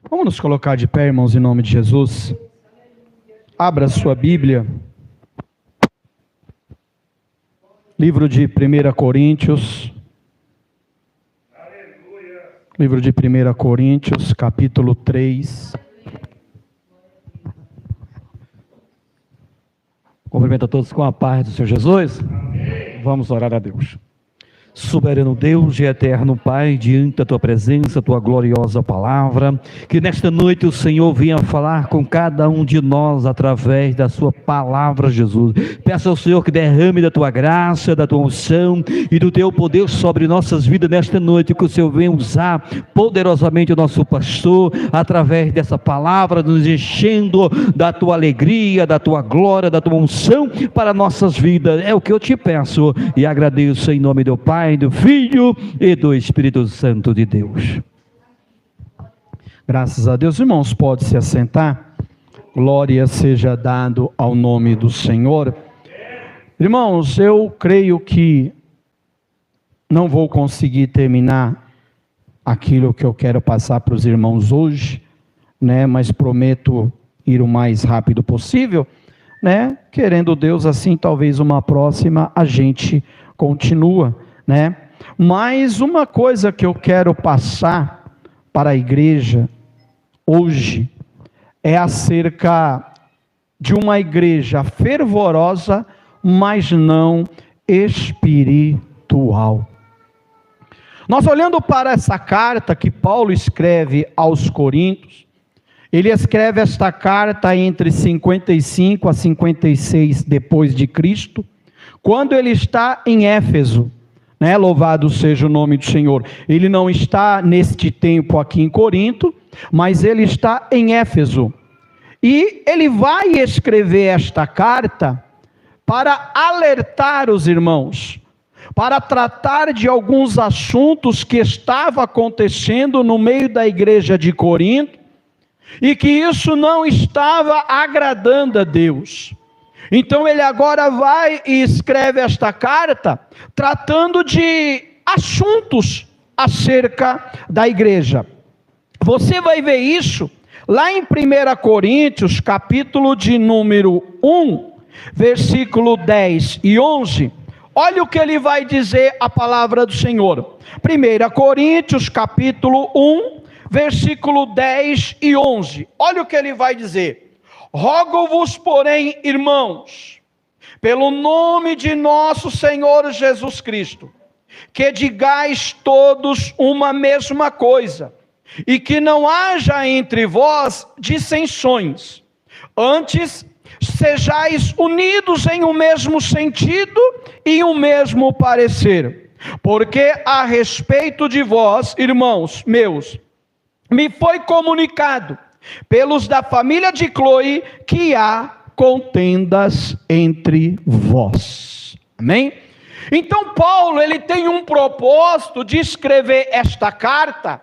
Vamos nos colocar de pé, irmãos, em nome de Jesus. Abra sua Bíblia. Livro de 1 Coríntios. Livro de 1 Coríntios, capítulo 3. Cumprimento a todos com a paz do Senhor Jesus. Amém. Vamos orar a Deus. Soberano Deus e eterno Pai, diante da Tua presença, Tua gloriosa palavra, que nesta noite o Senhor venha falar com cada um de nós através da Sua palavra, Jesus. Peço ao Senhor que derrame da Tua graça, da Tua unção e do Teu poder sobre nossas vidas nesta noite, que o Senhor venha usar poderosamente o nosso pastor, através dessa palavra, nos enchendo da Tua alegria, da Tua glória, da Tua unção para nossas vidas. É o que eu te peço e agradeço em nome do Pai, do Filho e do Espírito Santo de Deus. Graças a Deus, irmãos, pode se assentar. Glória seja dado ao nome do Senhor. Irmãos, eu creio que não vou conseguir terminar aquilo que eu quero passar para os irmãos hoje, mas prometo ir o mais rápido possível, querendo Deus, assim, talvez uma próxima a gente continua, Mas uma coisa que eu quero passar para a igreja hoje é acerca de uma igreja fervorosa, mas não espiritual. Nós olhando para essa carta que Paulo escreve aos Coríntios, ele escreve esta carta entre 55 a 56 depois de Cristo, quando ele está em Éfeso. Louvado seja o nome do Senhor. Ele não está neste tempo aqui em Corinto, mas ele está em Éfeso. E ele vai escrever esta carta para alertar os irmãos, para tratar de alguns assuntos que estavam acontecendo no meio da igreja de Corinto, e que isso não estava agradando a Deus. Então ele agora vai e escreve esta carta, tratando de assuntos acerca da igreja. Você vai ver isso lá em 1 Coríntios, capítulo de número 1, versículo 10 e 11. Olha o que ele vai dizer a palavra do Senhor. 1 Coríntios, capítulo 1, versículo 10 e 11. Olha o que ele vai dizer. Rogo-vos, porém, irmãos, pelo nome de nosso Senhor Jesus Cristo, que digais todos uma mesma coisa, e que não haja entre vós dissensões. Antes, sejais unidos em um mesmo sentido e um mesmo parecer. Porque a respeito de vós, irmãos meus, me foi comunicado pelos da família de Cloe que há contendas entre vós. Amém? Então Paulo, ele tem um propósito de escrever esta carta,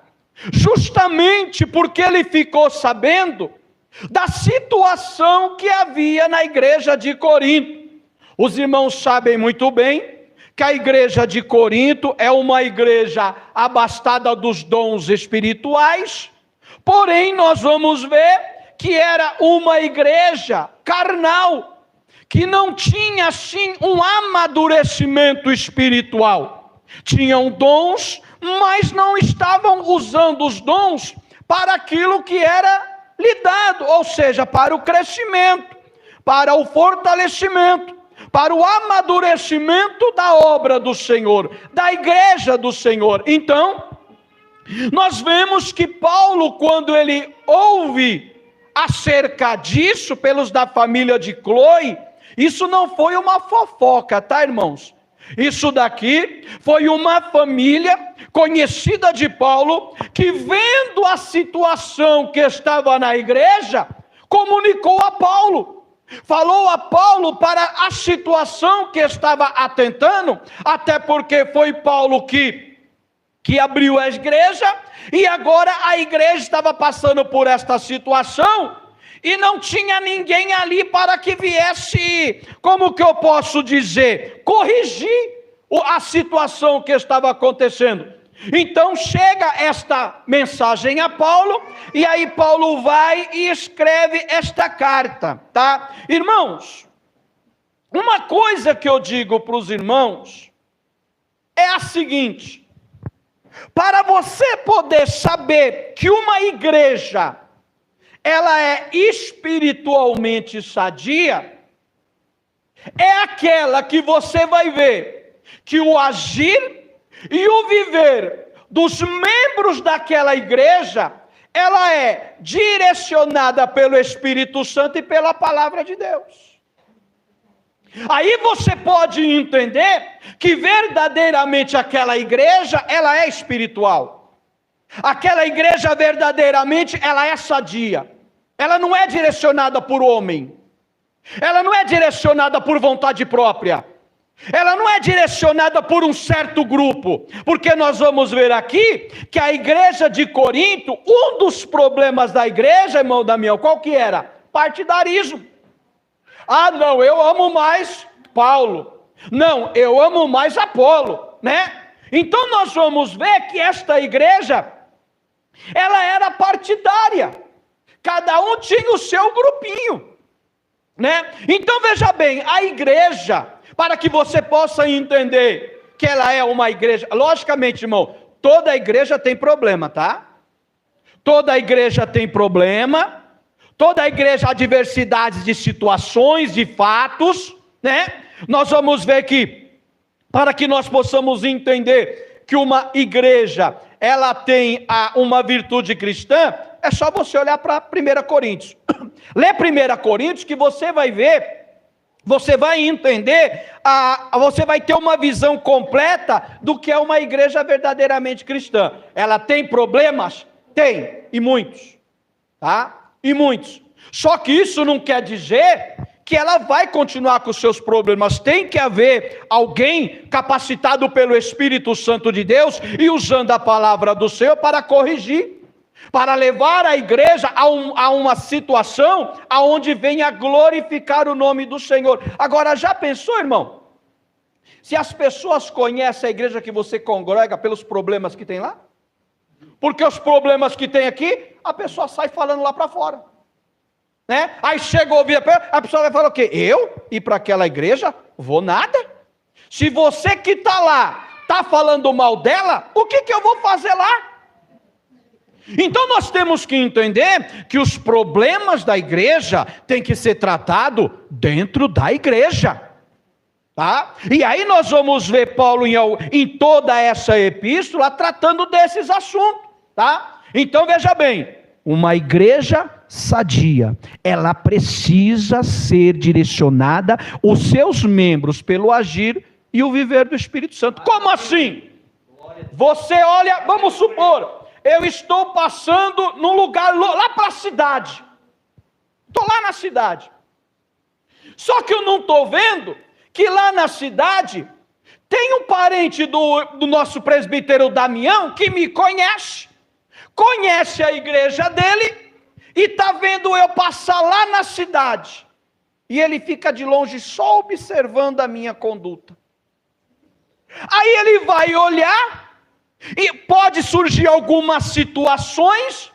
justamente porque ele ficou sabendo da situação que havia na igreja de Corinto. Os irmãos sabem muito bem que a igreja de Corinto é uma igreja abastada dos dons espirituais. Porém, nós vamos ver que era uma igreja carnal, que não tinha assim um amadurecimento espiritual. Tinham dons, mas não estavam usando os dons para aquilo que era lhe dado, ou seja, para o crescimento, para o fortalecimento, para o amadurecimento da obra do Senhor, da igreja do Senhor. Então, nós vemos que Paulo, quando ele ouve acerca disso, pelos da família de Cloe, isso não foi uma fofoca, tá, irmãos? Isso daqui foi uma família conhecida de Paulo, que vendo a situação que estava na igreja, comunicou a Paulo. Falou a Paulo para a situação que estava atentando, até porque foi Paulo que abriu a igreja, e agora a igreja estava passando por esta situação, e não tinha ninguém ali para que viesse, como que eu posso dizer, corrigir a situação que estava acontecendo. Então chega esta mensagem a Paulo, e aí Paulo vai e escreve esta carta, tá? Irmãos, uma coisa que eu digo para os irmãos é a seguinte: para você poder saber que uma igreja ela é espiritualmente sadia, é aquela que você vai ver que o agir e o viver dos membros daquela igreja, ela é direcionada pelo Espírito Santo e pela palavra de Deus. Aí você pode entender que verdadeiramente aquela igreja, ela é espiritual. Aquela igreja verdadeiramente, ela é sadia. Ela não é direcionada por homem. Ela não é direcionada por vontade própria. Ela não é direcionada por um certo grupo, porque nós vamos ver aqui que a igreja de Corinto, um dos problemas da igreja, irmão Damião, qual que era? Partidarismo. Ah, não, eu amo mais Paulo. Não, eu amo mais Apolo, né? Então nós vamos ver que esta igreja, ela era partidária. Cada um tinha o seu grupinho, né? Então veja bem, a igreja, para que você possa entender que ela é uma igreja, logicamente, irmão, toda igreja tem problema, tá? Toda igreja tem problema, toda igreja há diversidades de situações, de fatos, né? Nós vamos ver que, para que nós possamos entender que uma igreja, ela tem uma virtude cristã, é só você olhar para 1 Coríntios. Lê 1 Coríntios que você vai ver, você vai entender, você vai ter uma visão completa do que é uma igreja verdadeiramente cristã. Ela tem problemas? Tem, e muitos, tá? E muitos. Só que isso não quer dizer que ela vai continuar com os seus problemas. Tem que haver alguém capacitado pelo Espírito Santo de Deus e usando a palavra do Senhor para corrigir, para levar a igreja a uma situação aonde venha glorificar o nome do Senhor. Agora, já pensou, irmão? Se as pessoas conhecem a igreja que você congrega pelos problemas que tem lá? Porque os problemas que tem aqui, a pessoa sai falando lá para fora, né? Aí chega a ouvir, a pessoa vai falar o quê? Eu ir para aquela igreja? Vou nada. Se você que está lá, está falando mal dela, o que eu vou fazer lá? Então nós temos que entender que os problemas da igreja têm que ser tratados dentro da igreja, tá? E aí nós vamos ver Paulo em toda essa epístola tratando desses assuntos, tá? Então veja bem, uma igreja sadia, ela precisa ser direcionada, os seus membros, pelo agir e o viver do Espírito Santo. Como assim? Você olha, vamos supor, eu estou passando num lugar lá para a cidade. Estou lá na cidade. Só que eu não estou vendo que lá na cidade tem um parente do nosso presbítero Damião que me conhece. Conhece a igreja dele e está vendo eu passar lá na cidade. E ele fica de longe só observando a minha conduta. Aí ele vai olhar e pode surgir algumas situações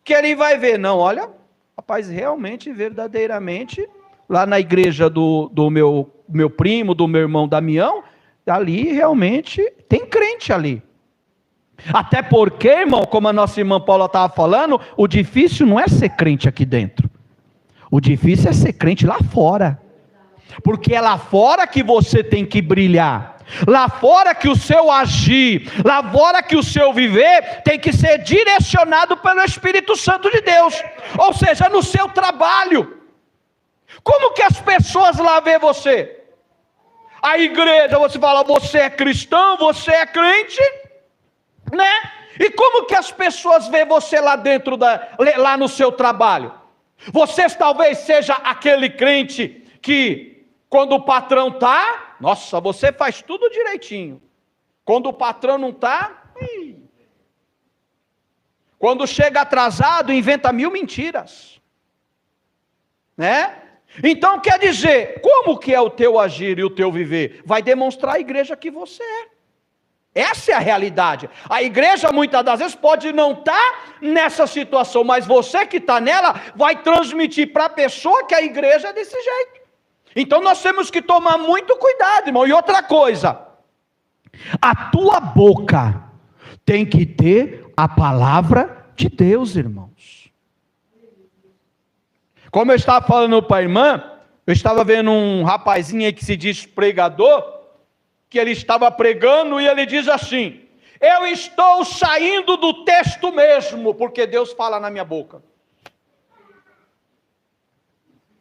que ele vai ver, não, olha, rapaz, realmente, verdadeiramente, lá na igreja do meu primo, do meu irmão Damião, ali realmente tem crente ali. Até porque, irmão, como a nossa irmã Paula estava falando, o difícil não é ser crente aqui dentro. O difícil é ser crente lá fora. Porque é lá fora que você tem que brilhar. Lá fora que o seu agir, lá fora que o seu viver tem que ser direcionado pelo Espírito Santo de Deus. Ou seja, no seu trabalho. Como que as pessoas lá vê você? A igreja, você fala, você é cristão, você é crente, né? E como que as pessoas vê você lá dentro, lá no seu trabalho? Você talvez seja aquele crente que, quando o patrão está, nossa, você faz tudo direitinho. Quando o patrão não está, quando chega atrasado, inventa 1000 mentiras, né? Então quer dizer, como que é o teu agir e o teu viver? Vai demonstrar a igreja que você é. Essa é a realidade. A igreja muitas das vezes pode não estar nessa situação, mas você que está nela vai transmitir para a pessoa que a igreja é desse jeito. Então nós temos que tomar muito cuidado, irmão. E outra coisa, a tua boca tem que ter a palavra de Deus, irmãos. Como eu estava falando para a irmã, eu estava vendo um rapazinho aí que se diz pregador, que ele estava pregando e ele diz assim: eu estou saindo do texto mesmo, porque Deus fala na minha boca.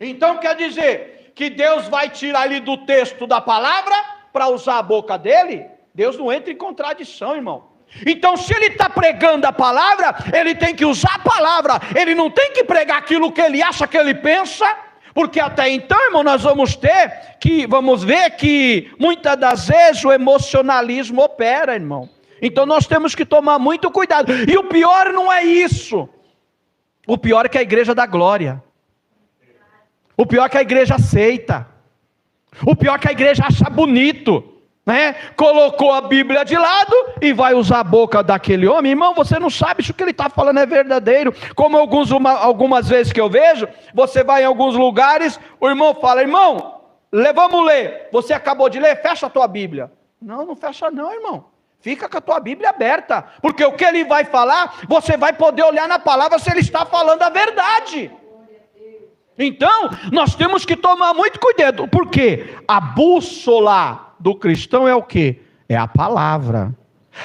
Então quer dizer que Deus vai tirar ele do texto da palavra para usar a boca dele? Deus não entra em contradição, irmão. Então se ele está pregando a palavra, ele tem que usar a palavra, ele não tem que pregar aquilo que ele acha, que ele pensa. Porque até então, irmão, nós vamos ver que muitas das vezes o emocionalismo opera, irmão. Então nós temos que tomar muito cuidado. E o pior não é isso. O pior é que a igreja dá glória. O pior é que a igreja aceita. O pior é que a igreja acha bonito, né? Colocou a Bíblia de lado e vai usar a boca daquele homem. Irmão, você não sabe se o que ele está falando é verdadeiro. Como algumas vezes que eu vejo, você vai em alguns lugares, o irmão fala: irmão, vamos ler. Você acabou de ler, fecha a tua Bíblia. Não fecha não, irmão. Fica com a tua Bíblia aberta, porque o que ele vai falar, você vai poder olhar na palavra se ele está falando a verdade. Então, nós temos que tomar muito cuidado, porque a bússola do cristão é o quê? É a palavra.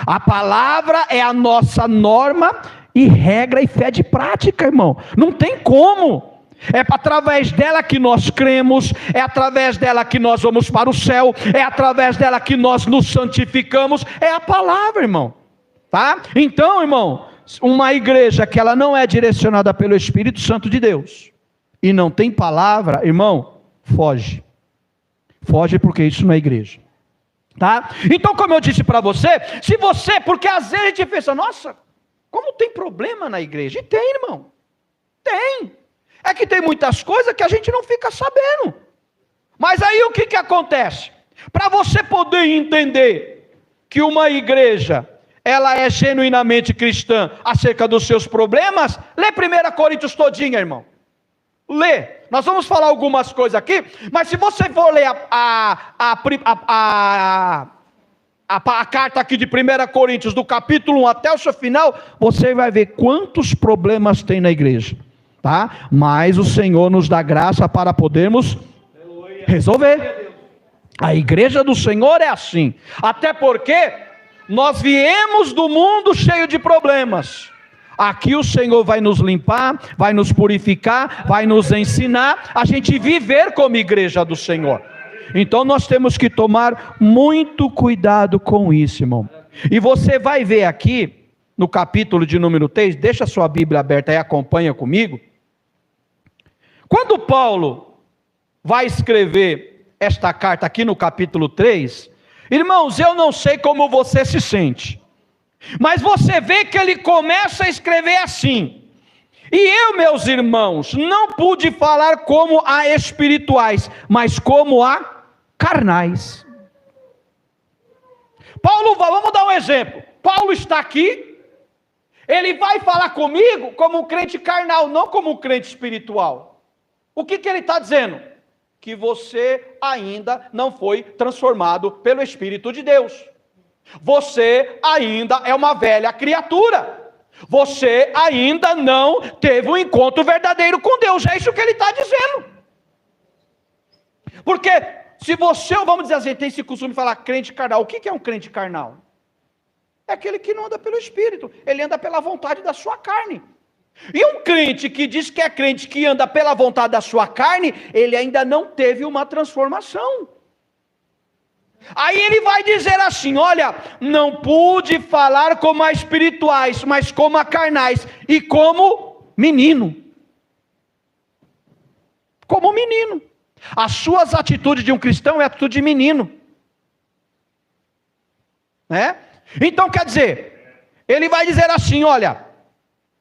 A palavra é a nossa norma e regra e fé de prática, irmão. Não tem como. É através dela que nós cremos, é através dela que nós vamos para o céu, é através dela que nós nos santificamos, é a palavra, irmão. Tá? Então, irmão, uma igreja que ela não é direcionada pelo Espírito Santo de Deus e não tem palavra, irmão, foge. Foge, porque isso não é igreja. Tá? Então, como eu disse para você, porque às vezes a gente pensa: nossa, como tem problema na igreja? E tem, irmão. Tem. É que tem muitas coisas que a gente não fica sabendo. Mas aí o que acontece? Para você poder entender que uma igreja, ela é genuinamente cristã acerca dos seus problemas, lê 1 Coríntios todinha, irmão. Lê. Nós vamos falar algumas coisas aqui, mas se você for ler a carta aqui de 1 Coríntios, do capítulo 1 até o seu final, você vai ver quantos problemas tem na igreja. Tá? Mas o Senhor nos dá graça para podermos resolver. A igreja do Senhor é assim. Até porque nós viemos do mundo cheio de problemas. Aqui o Senhor vai nos limpar, vai nos purificar, vai nos ensinar a gente viver como igreja do Senhor. Então nós temos que tomar muito cuidado com isso, irmão. E você vai ver aqui no capítulo de número 3, deixa a sua Bíblia aberta e acompanha comigo. Quando Paulo vai escrever esta carta aqui no capítulo 3, irmãos, eu não sei como você se sente, mas você vê que ele começa a escrever assim: e eu, meus irmãos, não pude falar como a espirituais, mas como a carnais. Paulo, vamos dar um exemplo. Paulo está aqui, ele vai falar comigo como um crente carnal, não como um crente espiritual. O que ele está dizendo? Que você ainda não foi transformado pelo Espírito de Deus. Você ainda é uma velha criatura. Você ainda não teve um encontro verdadeiro com Deus. É isso que ele está dizendo. Porque se você, vamos dizer assim, tem esse costume de falar crente carnal. O que é um crente carnal? É aquele que não anda pelo Espírito. Ele anda pela vontade da sua carne. E um crente que diz que é crente, que anda pela vontade da sua carne, ele ainda não teve uma transformação. Aí ele vai dizer assim: olha, não pude falar como a espirituais, mas como a carnais, e como menino. Como menino. As suas atitudes de um cristão é atitude de menino. Né? Então quer dizer, ele vai dizer assim: olha,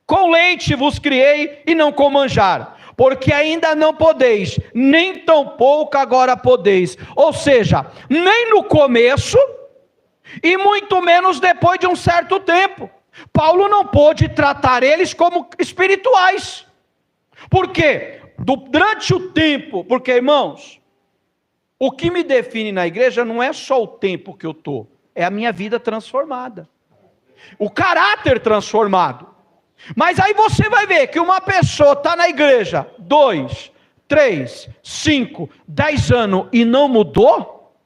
com leite vos criei e não com manjar, porque ainda não podeis, nem tampouco agora podeis. Ou seja, nem no começo e muito menos depois de um certo tempo. Paulo não pôde tratar eles como espirituais. Por quê? Durante o tempo, porque, irmãos, o que me define na igreja não é só o tempo que eu estou, é a minha vida transformada, o caráter transformado. Mas aí você vai ver que uma pessoa está na igreja 2, 3, 5, 10 anos e não mudou.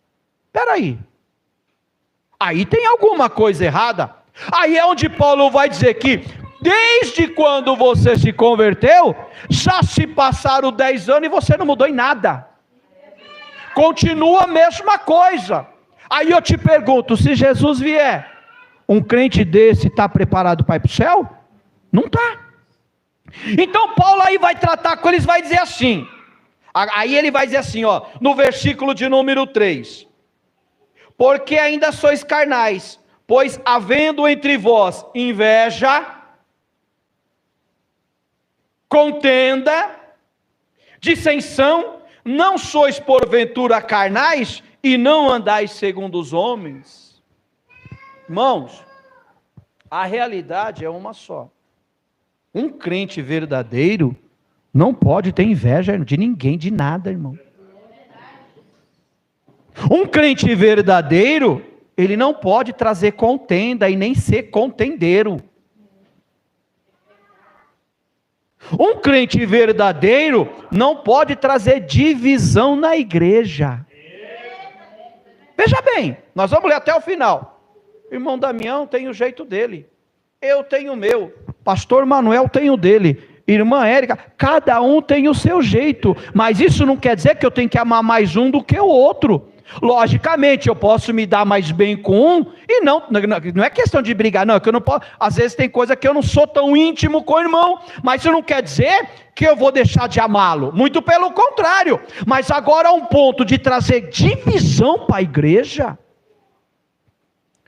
Espera aí tem alguma coisa errada. Aí é onde Paulo vai dizer que desde quando você se converteu, já se passaram 10 anos e você não mudou em nada, continua a mesma coisa. Aí eu te pergunto, se Jesus vier, um crente desse está preparado para ir para o céu? Não está. Então Paulo aí vai tratar com eles, vai dizer assim, aí ele vai dizer assim, ó, no versículo de número 3, porque ainda sois carnais, pois havendo entre vós inveja, contenda, dissensão, não sois porventura carnais e não andais segundo os homens. Irmãos, a realidade é uma só. Um crente verdadeiro não pode ter inveja de ninguém, de nada, irmão. Um crente verdadeiro, ele não pode trazer contenda e nem ser contendeiro. Um crente verdadeiro não pode trazer divisão na igreja. Veja bem, nós vamos ler até o final. O irmão Damião tem o jeito dele, eu tenho o meu, pastor Manuel tem o dele, irmã Érica, cada um tem o seu jeito, mas isso não quer dizer que eu tenho que amar mais um do que o outro. Logicamente, eu posso me dar mais bem com um, e não é questão de brigar, não, é que eu não posso, às vezes tem coisa que eu não sou tão íntimo com o irmão, mas isso não quer dizer que eu vou deixar de amá-lo, muito pelo contrário. Mas agora há um ponto de trazer divisão para a igreja.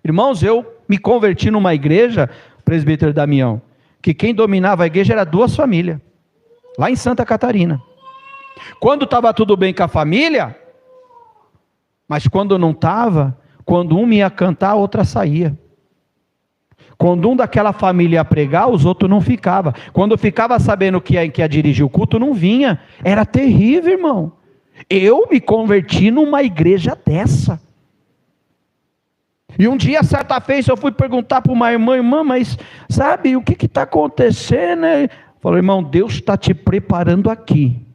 Irmãos, eu me converti numa igreja, presbítero Damião, que quem dominava a igreja era 2 famílias, lá em Santa Catarina. Quando estava tudo bem com a família, mas quando não estava, quando um ia cantar, a outra saía. Quando um daquela família ia pregar, os outros não ficavam. Quando ficava sabendo que ia dirigir o culto, não vinha. Era terrível, irmão. Eu me converti numa igreja dessa. E um dia, certa vez, eu fui perguntar para uma irmã, mas sabe, o que está acontecendo? Falou, irmão, Deus está te preparando aqui.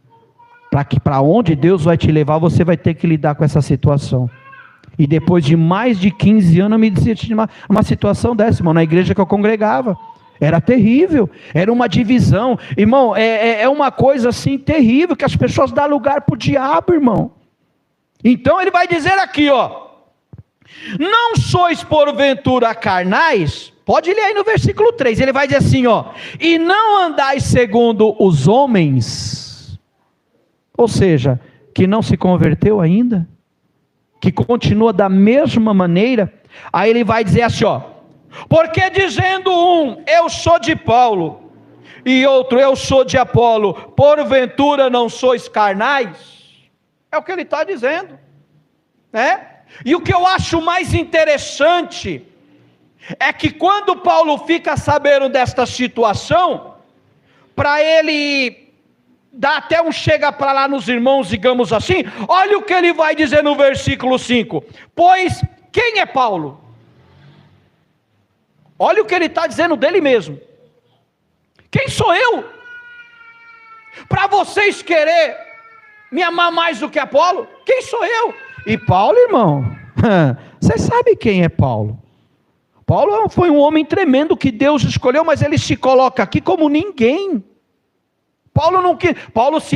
Para onde Deus vai te levar, você vai ter que lidar com essa situação. E depois de mais de 15 anos, eu me senti numa situação dessa, irmão, na igreja que eu congregava. Era terrível, era uma divisão. Irmão, é uma coisa assim terrível, que as pessoas dão lugar para o diabo, irmão. Então ele vai dizer aqui, ó, não sois porventura carnais, pode ler aí no versículo 3, ele vai dizer assim, ó, e não andais segundo os homens. Ou seja, que não se converteu ainda, que continua da mesma maneira. Aí ele vai dizer assim, ó, porque dizendo um, eu sou de Paulo, e outro, eu sou de Apolo, porventura não sois carnais? É o que ele está dizendo, né? E o que eu acho mais interessante, é que quando Paulo fica sabendo desta situação, para ele dá até um chega para lá nos irmãos, digamos assim, olha o que ele vai dizer no versículo 5, pois quem é Paulo? Olha o que ele está dizendo dele mesmo, quem sou eu? Para vocês querer me amar mais do que Apolo? Quem sou eu? E Paulo, irmão, você sabe quem é Paulo? Paulo foi um homem tremendo que Deus escolheu, mas ele se coloca aqui como ninguém. Paulo não quis, Paulo se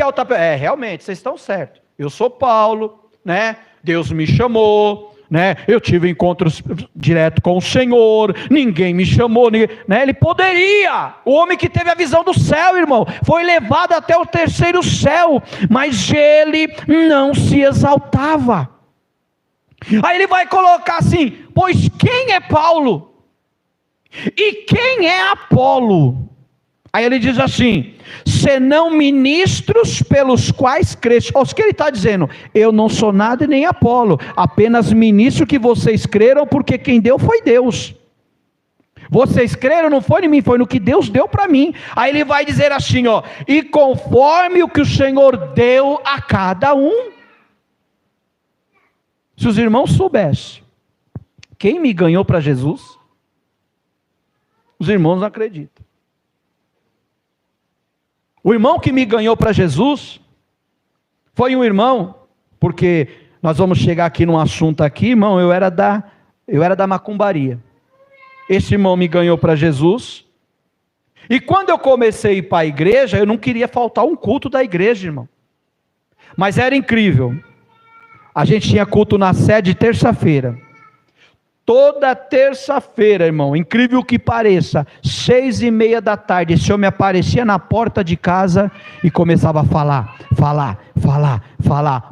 realmente, vocês estão certos, eu sou Paulo, né? Deus me chamou, né? Eu tive encontros direto com o Senhor, ninguém me chamou, né? Ele poderia, o homem que teve a visão do céu, irmão, foi levado até o 3º céu, mas ele não se exaltava. Aí ele vai colocar assim, pois quem é Paulo? E quem é Apolo? Aí ele diz assim: senão ministros pelos quais cresce. O que ele está dizendo? Eu não sou nada e nem Apolo, apenas ministro que vocês creram, porque quem deu foi Deus. Vocês creram, não foi em mim, foi no que Deus deu para mim. Aí ele vai dizer assim, ó: e conforme o que o Senhor deu a cada um. Se os irmãos soubessem quem me ganhou para Jesus, os irmãos não acreditam. O irmão que me ganhou para Jesus foi um irmão, porque nós vamos chegar aqui num assunto aqui, irmão, eu era da macumbaria. Esse irmão me ganhou para Jesus. E quando eu comecei a ir para a igreja, eu não queria faltar um culto da igreja, irmão. Mas era incrível. A gente tinha culto na sede terça-feira. Toda terça-feira, irmão, incrível que pareça, 6:30 da tarde, esse homem aparecia na porta de casa e começava a falar,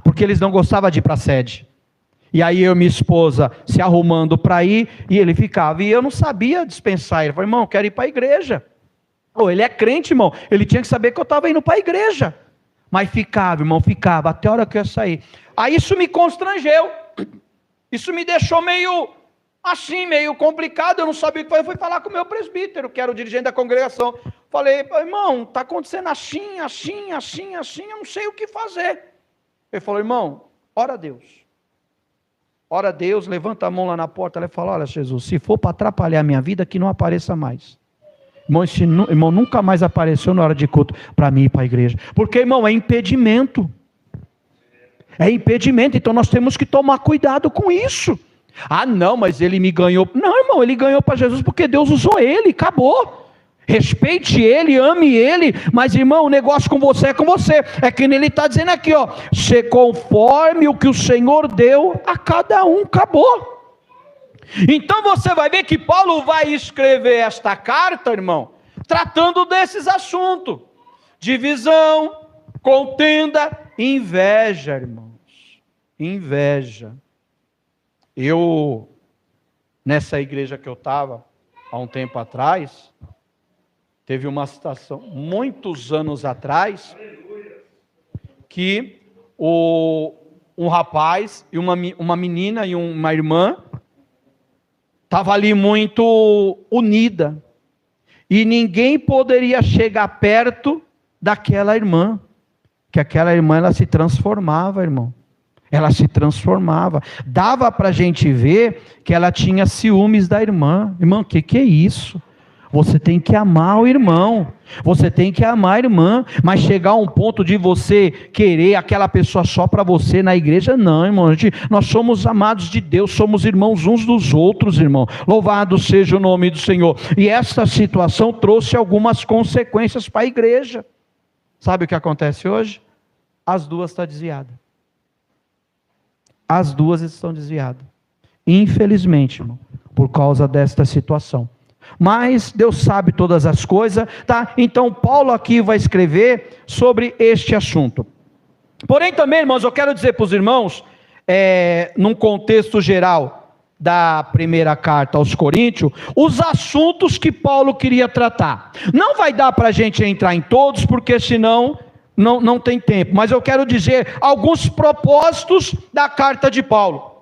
porque eles não gostavam de ir para a sede. E aí eu e minha esposa se arrumando para ir, e ele ficava, e eu não sabia dispensar. Ele falou: irmão, eu quero ir para a igreja. Ele é crente, irmão, ele tinha que saber que eu estava indo para a igreja. Mas ficava, irmão, até a hora que eu ia sair. Aí isso me constrangeu, isso me deixou meio complicado, eu não sabia o que fazer. Eu fui falar com o meu presbítero, que era o dirigente da congregação. Falei: irmão, está acontecendo assim, eu não sei o que fazer. Ele falou: irmão, ora a Deus, levanta a mão lá na porta. Ele falou: olha, Jesus, se for para atrapalhar a minha vida, que não apareça mais. Irmão, esse irmão nunca mais apareceu na hora de culto para mim ir para a igreja. Porque, irmão, é impedimento. Então nós temos que tomar cuidado com isso. Ah, não, mas ele me ganhou. Não, irmão, ele ganhou para Jesus porque Deus usou ele, acabou. Respeite ele, ame ele, mas, irmão, o negócio com você é com você. É que ele está dizendo aqui, ó: se conforme o que o Senhor deu a cada um, acabou. Então você vai ver que Paulo vai escrever esta carta, irmão, tratando desses assuntos: divisão, contenda, inveja, irmãos. Inveja. Eu, nessa igreja que eu estava, há um tempo atrás, teve uma situação, muitos anos atrás, que um rapaz e uma menina e uma irmã estavam ali muito unida, e ninguém poderia chegar perto daquela irmã, que aquela irmã, ela se transformava, irmão. Ela se transformava. Dava para a gente ver que ela tinha ciúmes da irmã. Irmão, o que é isso? Você tem que amar o irmão. Você tem que amar a irmã. Mas chegar a um ponto de você querer aquela pessoa só para você na igreja, não, irmão. Nós somos amados de Deus, somos irmãos uns dos outros, irmão. Louvado seja o nome do Senhor. E essa situação trouxe algumas consequências para a igreja. Sabe o que acontece hoje? As duas estão desviadas. As duas estão desviadas. Infelizmente, irmão, por causa desta situação. Mas Deus sabe todas as coisas, tá? Então Paulo aqui vai escrever sobre este assunto. Porém também, irmãos, eu quero dizer para os irmãos, num contexto geral da primeira carta aos Coríntios, os assuntos que Paulo queria tratar. Não vai dar para a gente entrar em todos, porque senão não tem tempo, mas eu quero dizer alguns propósitos da carta de Paulo.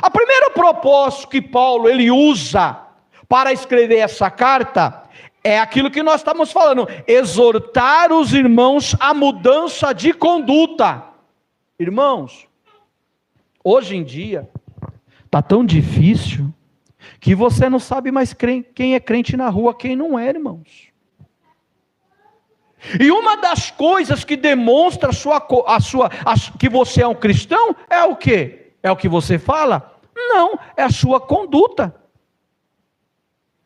O primeiro propósito que Paulo ele usa para escrever essa carta é aquilo que nós estamos falando: exortar os irmãos à mudança de conduta. Irmãos, hoje em dia está tão difícil que você não sabe mais quem é crente na rua, quem não é, irmãos. E uma das coisas que demonstra que você é um cristão é o quê? É o que você fala? Não, é a sua conduta,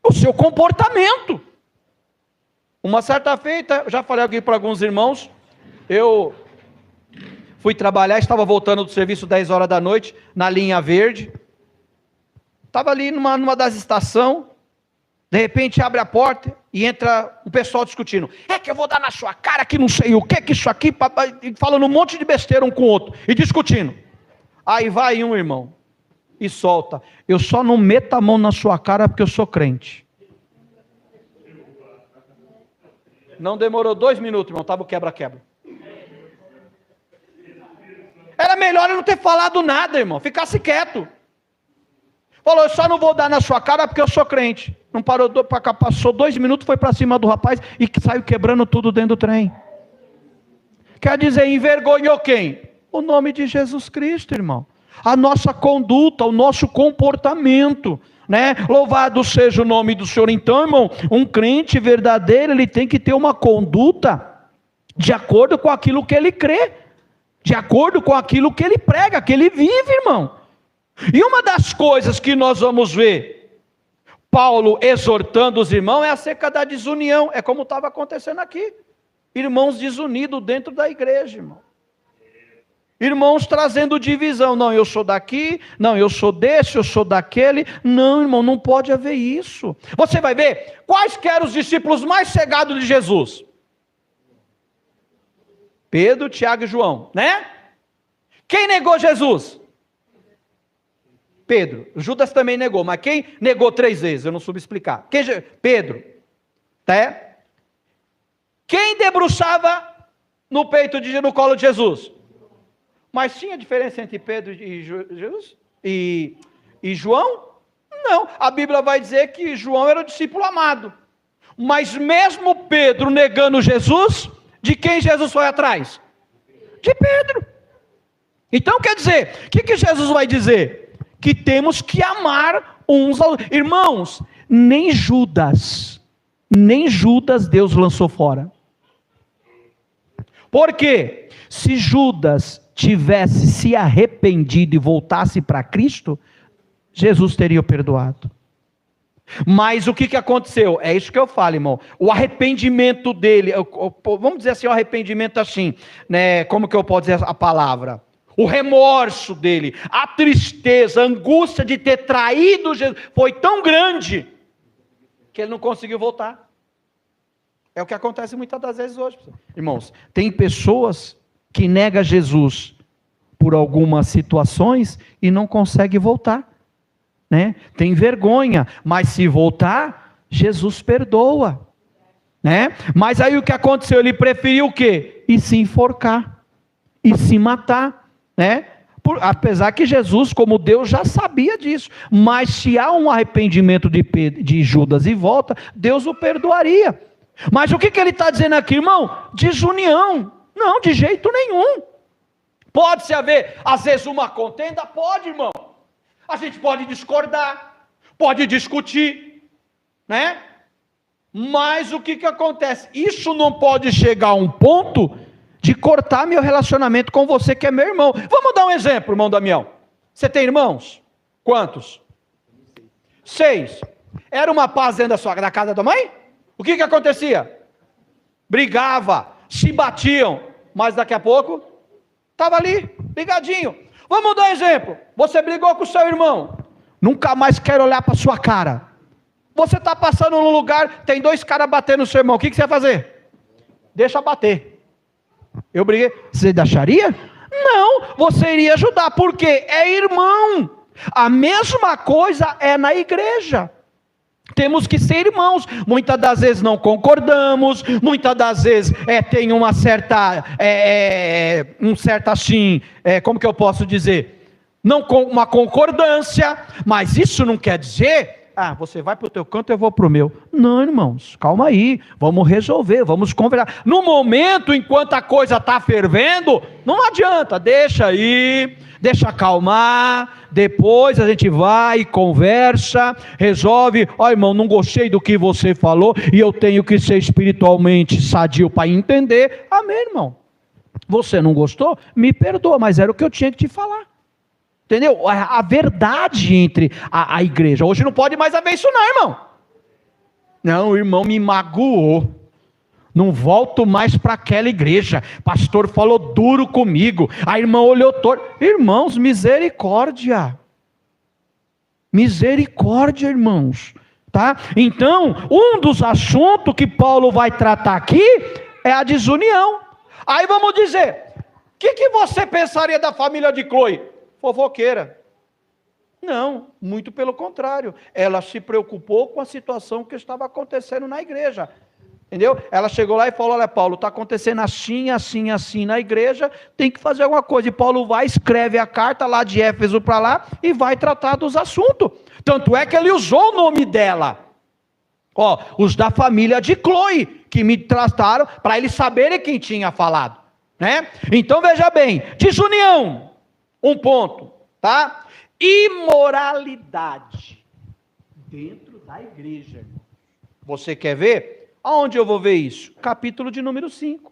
o seu comportamento. Uma certa feita, já falei aqui para alguns irmãos, eu fui trabalhar, estava voltando do serviço 10 horas da noite, na linha verde, estava ali numa das estações. De repente abre a porta e entra o pessoal discutindo: é que eu vou dar na sua cara que não sei o que isso aqui, falando um monte de besteira um com o outro, e discutindo. Aí vai um irmão e solta: eu só não meto a mão na sua cara porque eu sou crente. Não demorou 2 minutos, irmão, estava o quebra-quebra. Era melhor eu não ter falado nada, irmão, ficasse quieto. Falou, eu só não vou dar na sua cara porque eu sou crente. Não parou, passou 2 minutos, foi para cima do rapaz e saiu quebrando tudo dentro do trem. Quer dizer, envergonhou quem? O nome de Jesus Cristo, irmão. A nossa conduta, o nosso comportamento, né? Louvado seja o nome do Senhor. Então, irmão, um crente verdadeiro, ele tem que ter uma conduta de acordo com aquilo que ele crê, de acordo com aquilo que ele prega, que ele vive, irmão. E uma das coisas que nós vamos ver Paulo exortando os irmãos é acerca da desunião. É como estava acontecendo aqui. Irmãos desunidos dentro da igreja, irmão. Irmãos trazendo divisão. Não, eu sou daqui. Não, eu sou desse, eu sou daquele. Não, irmão, não pode haver isso. Você vai ver quais que eram os discípulos mais cegados de Jesus. Pedro, Tiago e João, né? Quem negou Jesus? Pedro. Judas também negou, mas quem negou 3 vezes? Eu não soube explicar. Pedro. Tá? Quem debruçava no colo de Jesus? Mas tinha diferença entre Pedro e Jesus? E João? Não. A Bíblia vai dizer que João era o discípulo amado. Mas mesmo Pedro negando Jesus, de quem Jesus foi atrás? De Pedro. Então quer dizer, o que Jesus vai dizer? Que temos que amar uns aos outros. Irmãos, nem Judas Deus lançou fora. Por quê? Se Judas tivesse se arrependido e voltasse para Cristo, Jesus teria o perdoado. Mas o que aconteceu? É isso que eu falo, irmão. O arrependimento dele, vamos dizer assim, o arrependimento assim, né? Como que eu posso dizer a palavra? O remorso dele, a tristeza, a angústia de ter traído Jesus, foi tão grande, que ele não conseguiu voltar. É o que acontece muitas das vezes hoje. Irmãos, tem pessoas que negam Jesus por algumas situações e não conseguem voltar, né? Tem vergonha, mas se voltar, Jesus perdoa, né? Mas aí o que aconteceu? Ele preferiu o quê? E se enforcar, e se matar, né? Apesar que Jesus, como Deus, já sabia disso, mas se há um arrependimento de Judas e volta, Deus o perdoaria. Mas o que ele está dizendo aqui, irmão? Desunião. Não, de jeito nenhum. Pode-se haver, às vezes, uma contenda? Pode, irmão. A gente pode discordar, pode discutir, né? Mas o que acontece? Isso não pode chegar a um ponto de cortar meu relacionamento com você que é meu irmão. Vamos dar um exemplo, irmão Damião. Você tem irmãos? Quantos? 6. Era uma paz dentro da casa da mãe? O que acontecia? Brigava, se batiam, mas daqui a pouco estava ali, ligadinho. Vamos dar um exemplo. Você brigou com o seu irmão, nunca mais quer olhar para a sua cara. Você está passando num lugar, tem 2 caras batendo no seu irmão, o que você vai fazer? Deixa bater. Eu briguei, você deixaria? Não, você iria ajudar, porque é irmão. A mesma coisa é na igreja. Temos que ser irmãos. Muitas das vezes não concordamos, muitas das vezes tem uma certa, assim, como que eu posso dizer? Não com uma concordância, mas isso não quer dizer, você vai para o teu canto, eu vou para o meu. Não, irmãos, calma aí, vamos resolver, vamos conversar. No momento, enquanto a coisa está fervendo, não adianta, deixa aí, deixa acalmar, depois a gente vai, conversa, resolve. Irmão, não gostei do que você falou, e eu tenho que ser espiritualmente sadio para entender. Amém, irmão. Você não gostou? Me perdoa, mas era o que eu tinha que te falar. Entendeu? A verdade entre a igreja. Hoje não pode mais haver isso não, irmão. Não, o irmão me magoou. Não volto mais para aquela igreja. Pastor falou duro comigo. A irmã olhou torto. Irmãos, misericórdia. Misericórdia, irmãos. Tá? Então, um dos assuntos que Paulo vai tratar aqui é a desunião. Aí vamos dizer, o que você pensaria da família de Chloe? Fofoqueira. Não, muito pelo contrário. Ela se preocupou com a situação que estava acontecendo na igreja. Entendeu? Ela chegou lá e falou: olha, Paulo, está acontecendo assim, assim, assim na igreja, tem que fazer alguma coisa. E Paulo vai, escreve a carta lá de Éfeso para lá e vai tratar dos assuntos. Tanto é que ele usou o nome dela. Ó, os da família de Cloe, que me trataram, para eles saberem quem tinha falado. Né? Então veja bem, desunião, um ponto, tá? Imoralidade dentro da igreja. Você quer ver? Aonde eu vou ver isso? Capítulo de número 5.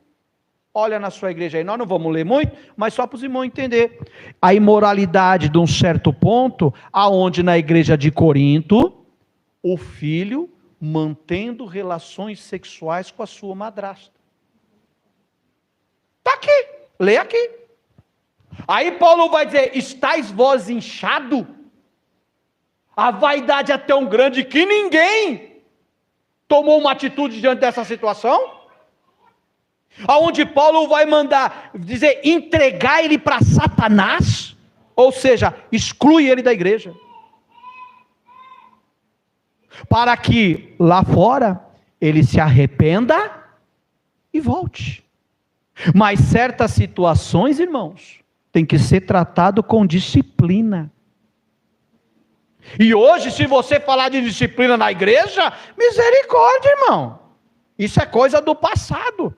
Olha na sua igreja aí, nós não vamos ler muito, mas só para os irmãos entender. A imoralidade de um certo ponto, aonde na igreja de Corinto, o filho mantendo relações sexuais com a sua madrasta. Está aqui, lê aqui. Aí Paulo vai dizer: estáis vós inchado? A vaidade é tão grande que ninguém tomou uma atitude diante dessa situação? Aonde Paulo vai mandar dizer, entregar ele para Satanás, ou seja, exclui ele da igreja, para que lá fora ele se arrependa e volte. Mas certas situações, irmãos, tem que ser tratado com disciplina. E hoje, se você falar de disciplina na igreja, misericórdia, irmão, isso é coisa do passado.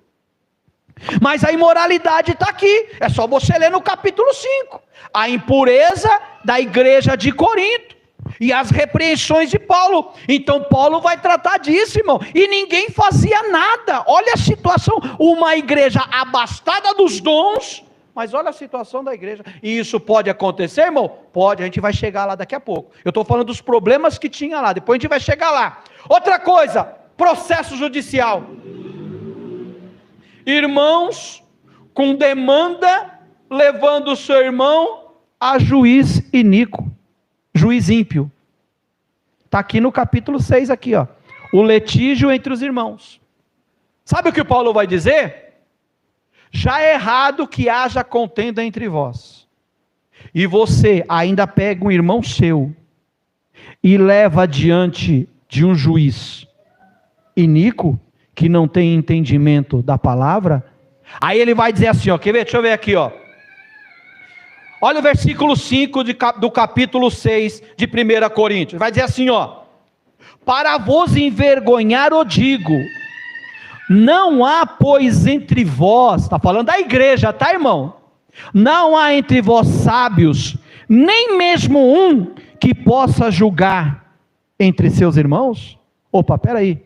Mas a imoralidade está aqui, é só você ler no capítulo 5, a impureza da igreja de Corinto, e as repreensões de Paulo. Então Paulo vai tratar disso, irmão, e ninguém fazia nada. Olha a situação, uma igreja abastada dos dons, mas olha a situação da igreja. E isso pode acontecer, irmão? Pode, a gente vai chegar lá daqui a pouco. Eu estou falando dos problemas que tinha lá, depois a gente vai chegar lá. Outra coisa, processo judicial. Irmãos com demanda, levando o seu irmão a juiz iníquo, juiz ímpio. Está aqui no capítulo 6, aqui, ó. O litígio entre os irmãos. Sabe o que Paulo vai dizer? Já é errado que haja contenda entre vós, e você ainda pega um irmão seu, e leva diante de um juiz iníquo, que não tem entendimento da palavra. Aí ele vai dizer assim, ó, quer ver? Deixa eu ver aqui, ó. Olha o versículo 5 do capítulo 6 de 1 Coríntios, vai dizer assim, ó: para vos envergonhar o digo, não há, pois, entre vós, está falando da igreja, tá, irmão? Não há entre vós sábios, nem mesmo um que possa julgar entre seus irmãos? Opa, peraí,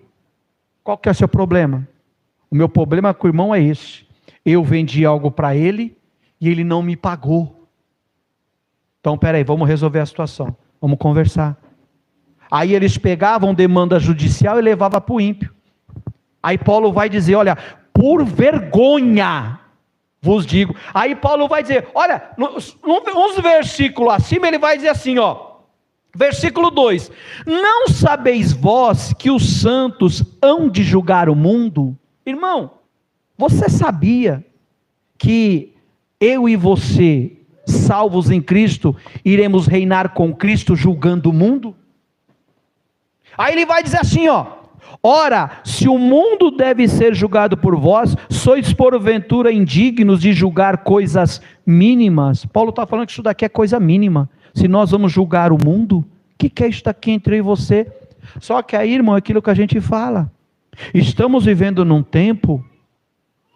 qual que é o seu problema? O meu problema com o irmão é esse: eu vendi algo para ele, e ele não me pagou. Então peraí, vamos resolver a situação, vamos conversar. Aí eles pegavam demanda judicial e levavam para o ímpio. Aí Paulo vai dizer, olha, por vergonha vos digo. Aí Paulo vai dizer, olha, uns versículos acima ele vai dizer assim, ó, versículo 2: não sabeis vós que os santos hão de julgar o mundo? Irmão, você sabia que eu e você, salvos em Cristo, iremos reinar com Cristo julgando o mundo? Aí ele vai dizer assim, ó: ora, se o mundo deve ser julgado por vós, sois porventura indignos de julgar coisas mínimas? Paulo está falando que isso daqui é coisa mínima. Se nós vamos julgar o mundo, o que é isso daqui entre eu e você? Só que aí, irmão, é aquilo que a gente fala. Estamos vivendo num tempo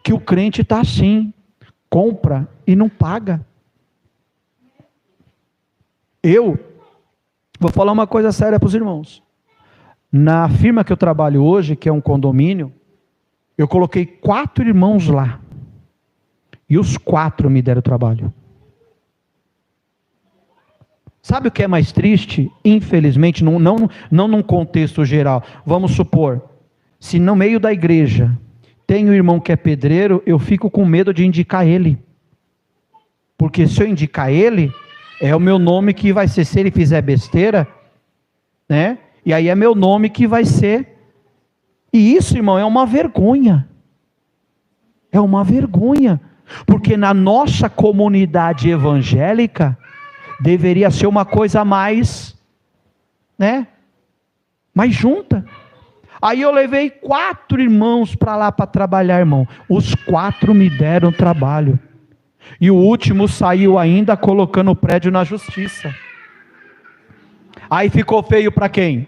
que o crente está assim, compra e não paga. Eu vou falar uma coisa séria para os irmãos. Na firma que eu trabalho hoje, que é um condomínio, eu coloquei 4 irmãos lá, e os 4 me deram trabalho. Sabe o que é mais triste? Infelizmente, não num contexto geral. Vamos supor, se no meio da igreja tem um irmão que é pedreiro, eu fico com medo de indicar ele, porque se eu indicar ele, é o meu nome que vai ser, se ele fizer besteira, né? E aí é meu nome que vai ser. E isso, irmão, é uma vergonha. É uma vergonha. Porque na nossa comunidade evangélica, deveria ser uma coisa mais, né? Mais junta. Aí eu levei 4 irmãos para lá para trabalhar, irmão. Os 4 me deram trabalho. E o último saiu ainda colocando o prédio na justiça. Aí ficou feio para quem?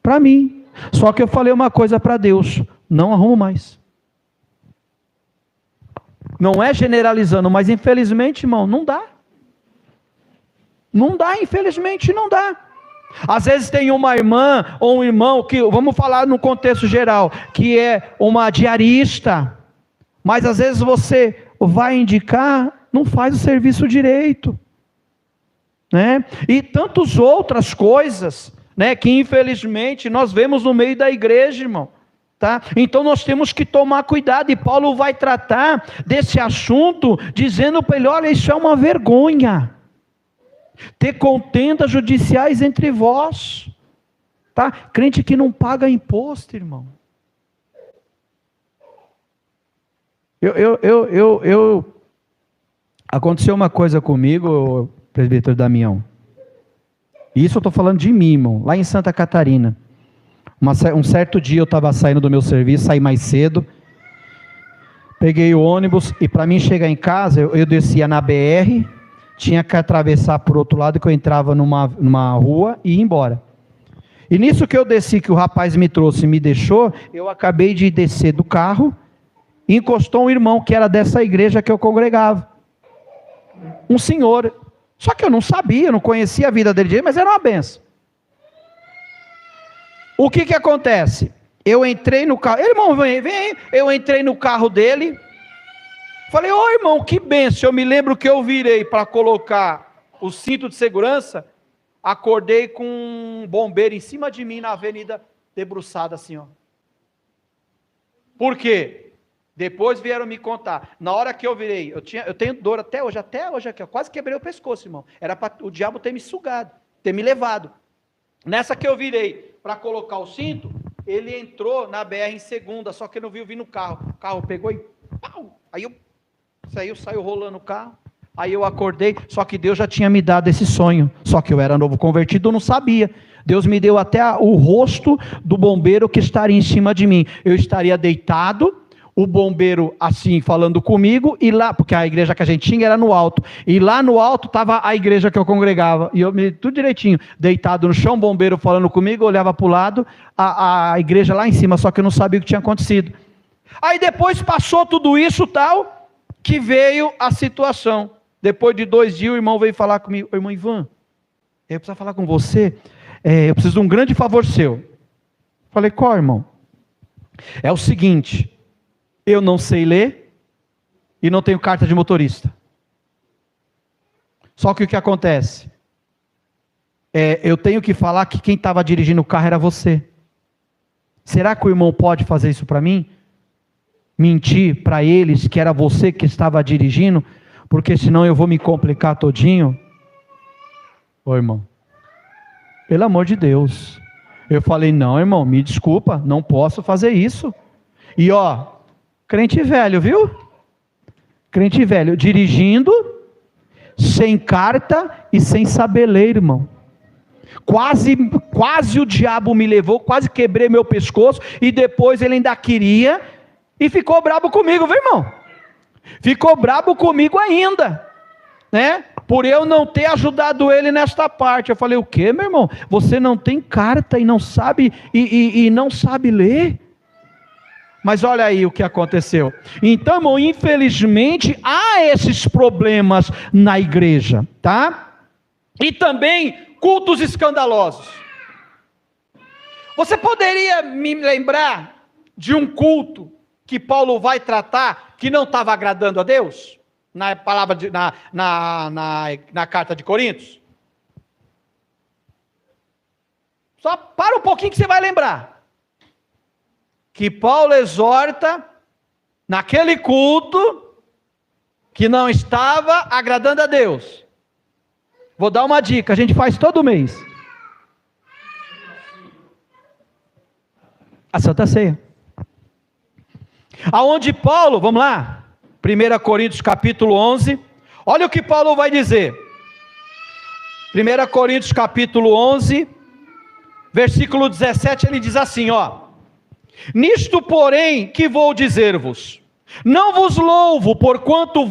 Para mim. Só que eu falei uma coisa para Deus: não arrumo mais. Não é generalizando, mas infelizmente, irmão, não dá. Não dá, infelizmente não dá. Às vezes tem uma irmã ou um irmão que, vamos falar no contexto geral, que é uma diarista, mas às vezes você vai indicar, não faz o serviço direito, né? E tantas outras coisas, né, que infelizmente nós vemos no meio da igreja, irmão. Tá? Então nós temos que tomar cuidado, e Paulo vai tratar desse assunto, dizendo para ele: olha, isso é uma vergonha, ter contendas judiciais entre vós, tá? Crente que não paga imposto, irmão. Aconteceu uma coisa comigo, presbítero Damião, e isso eu estou falando de mim, irmão, lá em Santa Catarina. Um certo dia eu estava saindo do meu serviço, saí mais cedo, peguei o ônibus, e para mim chegar em casa, eu descia na BR, tinha que atravessar por outro lado, que eu entrava numa rua e ia embora. E nisso que eu desci, que o rapaz me trouxe e me deixou, eu acabei de descer do carro, e encostou um irmão que era dessa igreja que eu congregava. Um senhor, só que eu não sabia, não conhecia a vida dele, mas era uma benção. O que acontece? Eu entrei no carro, irmão, vem, eu entrei no carro dele, falei: ô irmão, que benção. Eu me lembro que eu virei para colocar o cinto de segurança, acordei com um bombeiro em cima de mim na avenida, debruçado assim, ó. Por quê? Depois vieram me contar. Na hora que eu virei, eu tenho dor até hoje aqui, eu quase quebrei o pescoço, irmão. Era para o diabo ter me sugado, ter me levado. Nessa que eu virei para colocar o cinto, ele entrou na BR em segunda, só que eu não vi no carro. O carro pegou e pau! Aí saiu rolando o carro. Aí eu acordei, só que Deus já tinha me dado esse sonho. Só que eu era novo convertido, eu não sabia. Deus me deu até o rosto do bombeiro que estaria em cima de mim. Eu estaria deitado, o bombeiro assim falando comigo, e lá, porque a igreja que a gente tinha era no alto, e lá no alto estava a igreja que eu congregava, e eu me tudo direitinho, deitado no chão, bombeiro falando comigo, eu olhava para o lado, a igreja lá em cima, só que eu não sabia o que tinha acontecido. Aí depois passou tudo isso tal, que veio a situação. Depois de 2 dias o irmão veio falar comigo: irmão Ivan, eu preciso falar com você, eu preciso de um grande favor seu. Falei: qual, irmão? É o seguinte, eu não sei ler e não tenho carta de motorista. Só que o que acontece? Eu tenho que falar que quem estava dirigindo o carro era você. Será que o irmão pode fazer isso para mim? Mentir para eles que era você que estava dirigindo? Porque senão eu vou me complicar todinho. Ô irmão, pelo amor de Deus. Eu falei: não, irmão, me desculpa, não posso fazer isso. E ó, crente velho, viu? Crente velho, dirigindo, sem carta e sem saber ler, irmão. Quase o diabo me levou, quase quebrei meu pescoço, e depois ele ainda queria, e ficou brabo comigo, viu, irmão? Ficou brabo comigo ainda, né? Por eu não ter ajudado ele nesta parte. Eu falei: o quê, meu irmão? Você não tem carta e não sabe, e não sabe ler? Mas olha aí o que aconteceu. Então, irmão, infelizmente, há esses problemas na igreja, tá? E também cultos escandalosos. Você poderia me lembrar de um culto que Paulo vai tratar, que não estava agradando a Deus? Na palavra na carta de Coríntios? Só para um pouquinho que você vai lembrar. Que Paulo exorta, naquele culto, que não estava agradando a Deus. Vou dar uma dica, a gente faz todo mês. A Santa Ceia. Aonde Paulo, vamos lá, 1 Coríntios capítulo 11, olha o que Paulo vai dizer. 1 Coríntios capítulo 11, versículo 17, ele diz assim, ó: Nisto, porém, que vou dizer-vos: não vos louvo, porquanto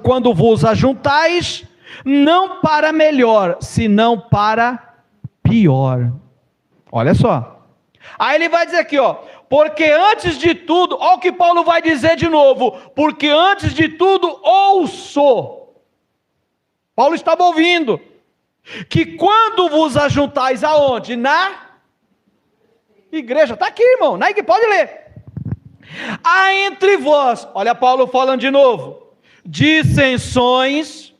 quando vos ajuntais, não para melhor, senão para pior. Olha só. Aí ele vai dizer aqui, ó, porque antes de tudo, olha o que Paulo vai dizer de novo, porque antes de tudo ouço. Paulo estava ouvindo, que quando vos ajuntais aonde? Na igreja, está aqui, irmão, na igreja, pode ler. Há entre vós, olha Paulo falando de novo, dissensões,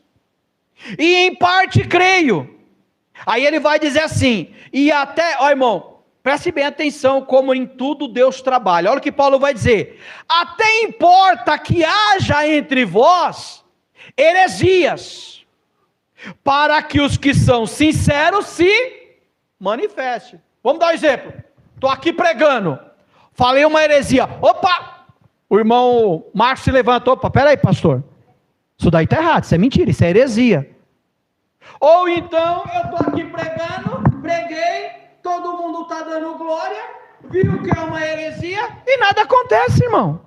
e em parte creio. Aí ele vai dizer assim, e até, ó irmão, preste bem atenção como em tudo Deus trabalha. Olha o que Paulo vai dizer: até importa que haja entre vós heresias, para que os que são sinceros se manifestem. Vamos dar um exemplo. Estou aqui pregando, falei uma heresia, opa, o irmão Marcos se levantou, opa, peraí pastor, isso daí está errado, isso é mentira, isso é heresia. Ou então, eu estou aqui pregando, preguei, todo mundo está dando glória, viu que é uma heresia, e nada acontece, irmão.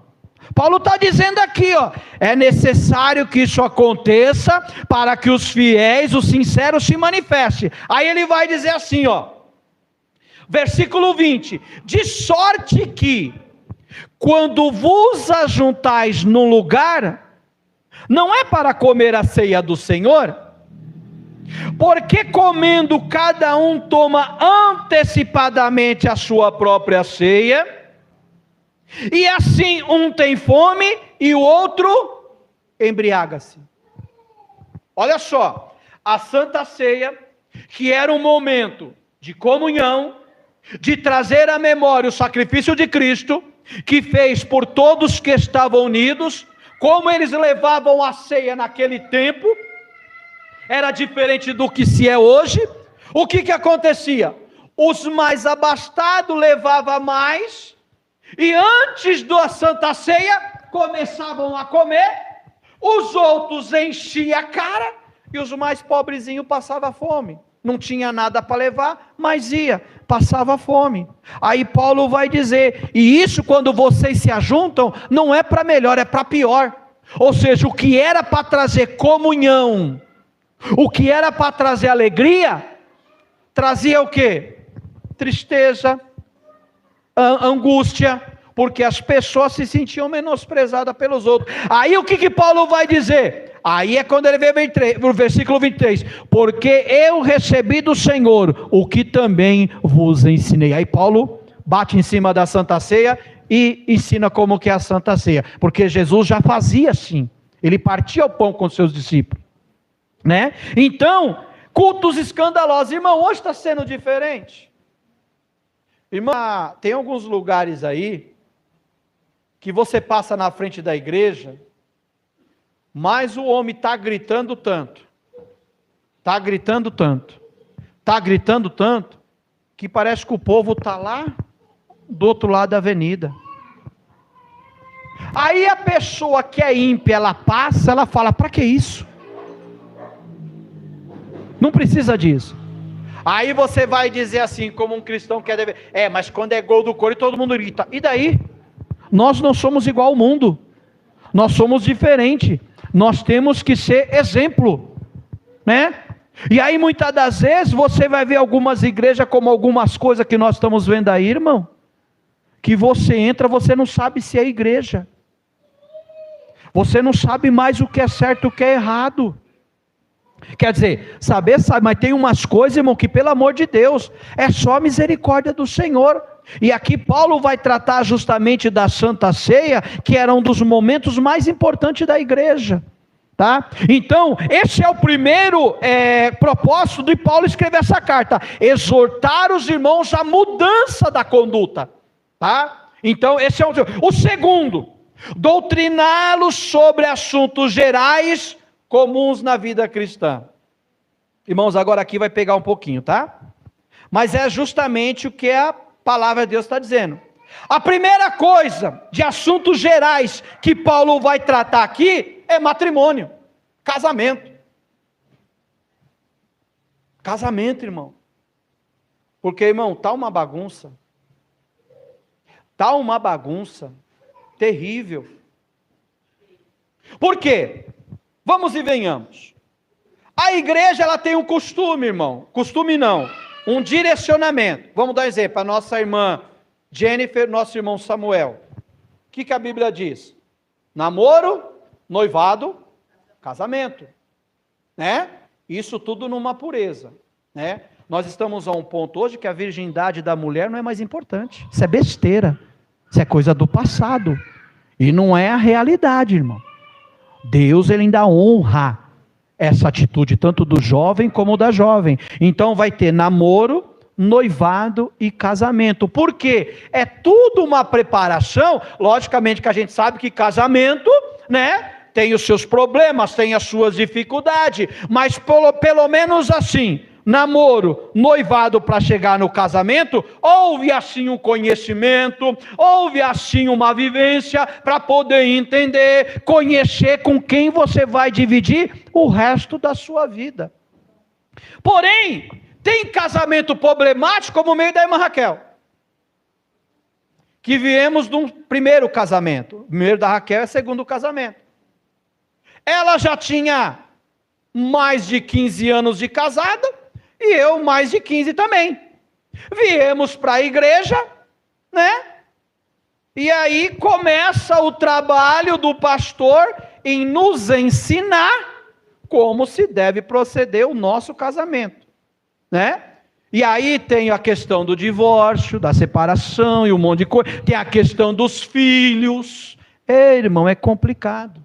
Paulo está dizendo aqui, ó, é necessário que isso aconteça, para que os fiéis, os sinceros se manifestem. Aí ele vai dizer assim, ó, versículo 20, de sorte que, quando vos ajuntais num lugar, não é para comer a ceia do Senhor, porque comendo cada um toma antecipadamente a sua própria ceia, e assim um tem fome e o outro embriaga-se. Olha só, a Santa Ceia, que era um momento de comunhão, de trazer à memória o sacrifício de Cristo, que fez por todos que estavam unidos, como eles levavam a ceia naquele tempo, era diferente do que se é hoje. O que acontecia? Os mais abastados levavam mais, e antes da Santa Ceia, começavam a comer, os outros enchiam a cara, e os mais pobrezinhos passavam fome. Não tinha nada para levar, mas passava fome. Aí Paulo vai dizer, e isso quando vocês se ajuntam, não é para melhor, é para pior. Ou seja, o que era para trazer comunhão, o que era para trazer alegria, trazia o quê? Tristeza, angústia, porque as pessoas se sentiam menosprezadas pelos outros. Aí o que Paulo vai dizer? Aí é quando ele vem no versículo 23, porque eu recebi do Senhor o que também vos ensinei. Aí Paulo bate em cima da Santa Ceia e ensina como que é a Santa Ceia, porque Jesus já fazia assim, ele partia o pão com seus discípulos, né? Então, cultos escandalosos, irmão, hoje está sendo diferente. Irmã, tem alguns lugares aí, que você passa na frente da igreja, mas o homem está gritando tanto, que parece que o povo está lá, do outro lado da avenida. Aí a pessoa que é ímpia, ela passa, ela fala, para que isso? Não precisa disso. Aí você vai dizer assim, como um cristão quer dever, mas quando é gol do Corinthians, todo mundo grita. E daí? Nós não somos igual ao mundo. Nós somos diferentes. Nós temos que ser exemplo, né? E aí muitas das vezes você vai ver algumas igrejas como algumas coisas que nós estamos vendo aí, irmão, que você entra, você não sabe se é igreja. Você não sabe mais o que é certo e o que é errado. Quer dizer, sabe, mas tem umas coisas, irmão, que pelo amor de Deus, é só a misericórdia do Senhor. E aqui Paulo vai tratar justamente da Santa Ceia, que era um dos momentos mais importantes da igreja, tá? Então, esse é o primeiro propósito de Paulo escrever essa carta, exortar os irmãos à mudança da conduta, tá? Então, esse é o segundo, doutriná-los sobre assuntos gerais, comuns na vida cristã. Irmãos, agora aqui vai pegar um pouquinho, tá? Mas é justamente o que a palavra de Deus está dizendo. A primeira coisa de assuntos gerais que Paulo vai tratar aqui é matrimônio, casamento. Casamento, irmão. Porque, irmão, está uma bagunça. Tá uma bagunça terrível. Por quê? Vamos e venhamos. A igreja, ela tem um costume, irmão. Costume não, um direcionamento. Vamos dar um exemplo. A nossa irmã Jennifer, nosso irmão Samuel. O que a Bíblia diz? Namoro, noivado, casamento. Né? Isso tudo numa pureza. Né? Nós estamos a um ponto hoje que a virgindade da mulher não é mais importante. Isso é besteira. Isso é coisa do passado. E não é a realidade, irmão. Deus, ele ainda honra essa atitude, tanto do jovem como da jovem. Então vai ter namoro, noivado e casamento. Por quê? É tudo uma preparação. Logicamente que a gente sabe que casamento, né, tem os seus problemas, tem as suas dificuldades, mas pelo menos assim, namoro, noivado para chegar no casamento, houve assim um conhecimento, houve assim uma vivência para poder entender, conhecer com quem você vai dividir o resto da sua vida. Porém, tem casamento problemático como o meio da irmã Raquel, que viemos de um primeiro casamento. O primeiro da Raquel é o segundo casamento. Ela já tinha mais de 15 anos de casada, e eu mais de 15 também. Viemos para a igreja, né? E aí começa o trabalho do pastor em nos ensinar como se deve proceder o nosso casamento, né? E aí tem a questão do divórcio, da separação e um monte de coisa. Tem a questão dos filhos. Ei, irmão, é complicado.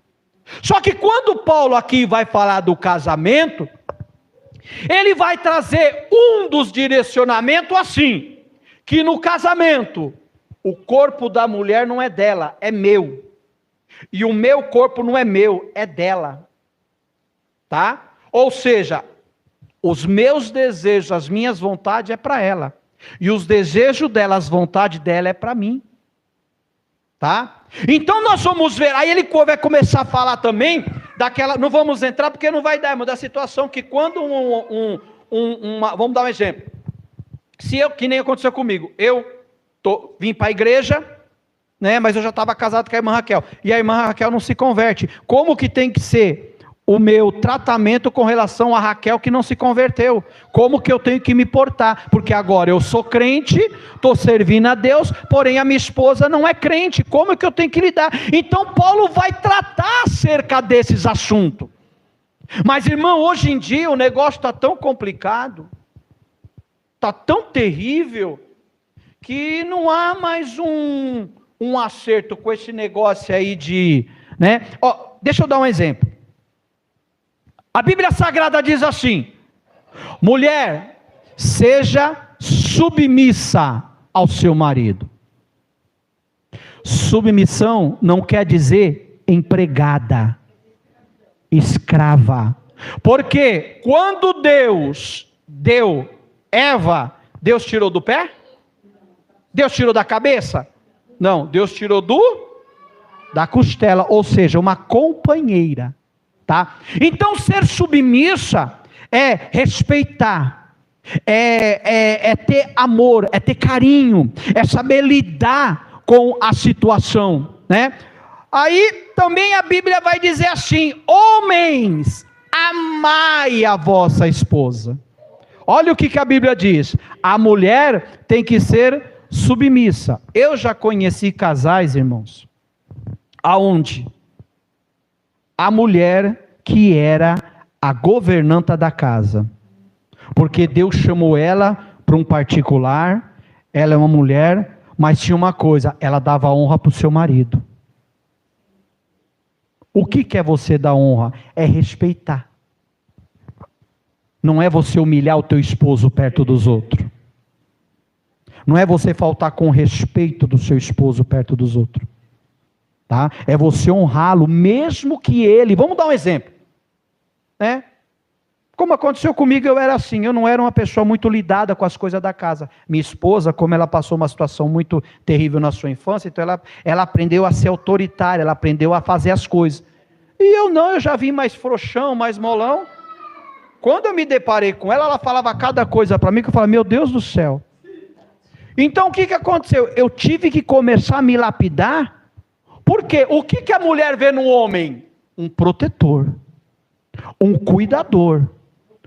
Só que quando Paulo aqui vai falar do casamento, ele vai trazer um dos direcionamentos assim, que no casamento, o corpo da mulher não é dela, é meu. E o meu corpo não é meu, é dela. Tá? Ou seja, os meus desejos, as minhas vontades é para ela. E os desejos dela, as vontades dela é para mim. Tá? Então nós vamos ver, aí ele vai começar a falar também daquela, não vamos entrar porque não vai dar, mas da situação que quando vamos dar um exemplo. Se eu, que nem aconteceu comigo, eu vim para a igreja, né, mas eu já estava casado com a irmã Raquel, e a irmã Raquel não se converte. Como que tem que ser o meu tratamento com relação a Raquel que não se converteu? Como que eu tenho que me portar? Porque agora eu sou crente, estou servindo a Deus, porém a minha esposa não é crente. Como que eu tenho que lidar? Então Paulo vai tratar acerca desses assuntos. Mas irmão, hoje em dia o negócio está tão complicado, está tão terrível, que não há mais um acerto com esse negócio aí de, né? Deixa eu dar um exemplo. A Bíblia Sagrada diz assim: mulher, seja submissa ao seu marido. Submissão não quer dizer empregada, escrava. Porque quando Deus deu Eva, Deus tirou do pé? Deus tirou da cabeça? Não, Deus tirou da costela, ou seja, uma companheira. Tá? Então ser submissa é respeitar, é ter amor, é ter carinho, é saber lidar com a situação, né? Aí também a Bíblia vai dizer assim: homens, amai a vossa esposa. Olha o que a Bíblia diz: a mulher tem que ser submissa. Eu já conheci casais, irmãos, aonde a mulher que era a governanta da casa, porque Deus chamou ela para um particular, ela é uma mulher, mas tinha uma coisa, ela dava honra para o seu marido. O que é você dar honra? É respeitar. Não é você humilhar o teu esposo perto dos outros. Não é você faltar com respeito do seu esposo perto dos outros. Tá? É você honrá-lo, mesmo que ele, vamos dar um exemplo, né? Como aconteceu comigo, eu era assim, eu não era uma pessoa muito lidada com as coisas da casa. Minha esposa, como ela passou uma situação muito terrível na sua infância, então ela aprendeu a ser autoritária, ela aprendeu a fazer as coisas. E eu já vim mais frouxão, mais molão. Quando eu me deparei com ela, ela falava cada coisa para mim, que eu falava, meu Deus do céu. Então o que aconteceu? Eu tive que começar a me lapidar, porque o que a mulher vê no homem? Um protetor, um cuidador,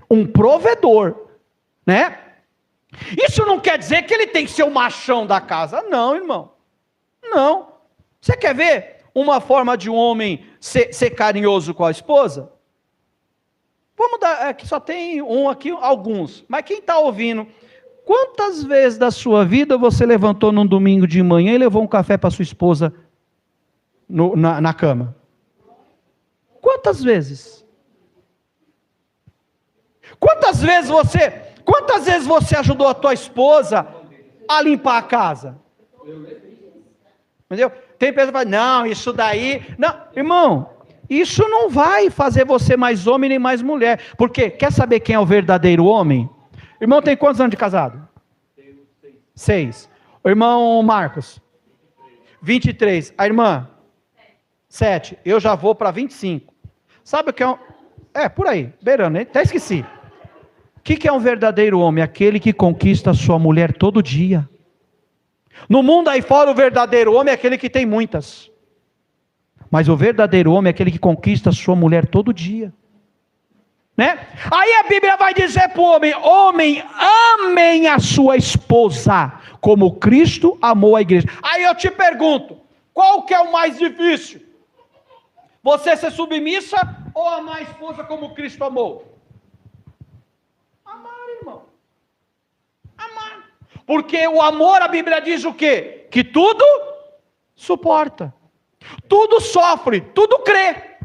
um provedor, né? Isso não quer dizer que ele tem que ser o machão da casa, não, irmão, não. Você quer ver uma forma de um homem ser carinhoso com a esposa? Vamos dar, aqui só tem um aqui, alguns, mas quem está ouvindo, quantas vezes da sua vida você levantou num domingo de manhã e levou um café para sua esposa na cama? Quantas vezes? Quantas vezes você ajudou a tua esposa a limpar a casa? Entendeu? Tem pessoas que falam, não, isso daí... Não, irmão, isso não vai fazer você mais homem nem mais mulher. Porque, quer saber quem é o verdadeiro homem? Irmão, tem quantos anos de casado? 6. O irmão Marcos? 23. A irmã? 7. Eu já vou para 25. Sabe o que é um... por aí, beirando, hein? Até esqueci. O que é um verdadeiro homem? Aquele que conquista a sua mulher todo dia. No mundo aí fora, o verdadeiro homem é aquele que tem muitas. Mas o verdadeiro homem é aquele que conquista a sua mulher todo dia. Né? Aí a Bíblia vai dizer para o homem: homem, amem a sua esposa, como Cristo amou a igreja. Aí eu te pergunto, qual que é o mais difícil? Você ser submissa ou amar a esposa como Cristo amou? Amar, irmão. Amar. Porque o amor, a Bíblia diz o quê? Que tudo suporta, tudo sofre, tudo crê,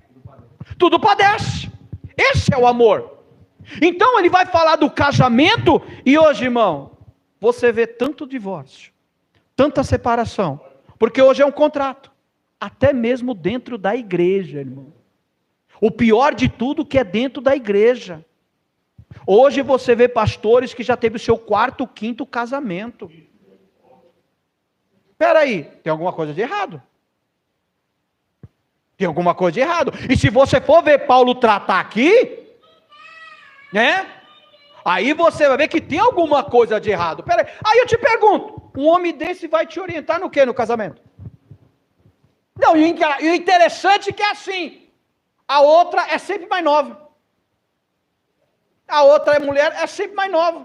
tudo padece. Esse é o amor. Então ele vai falar do casamento, e hoje, irmão, você vê tanto divórcio, tanta separação, porque hoje é um contrato, até mesmo dentro da igreja, irmão. O pior de tudo que é dentro da igreja. Hoje você vê pastores que já teve o seu 4º, 5º casamento. Espera aí, tem alguma coisa de errado. Tem alguma coisa de errado. E se você for ver Paulo tratar aqui, né? Aí você vai ver que tem alguma coisa de errado. Espera aí. Aí eu te pergunto, um homem desse vai te orientar no quê no casamento? Não, e o interessante é que é assim. A outra é sempre mais nova. A outra mulher é sempre mais nova.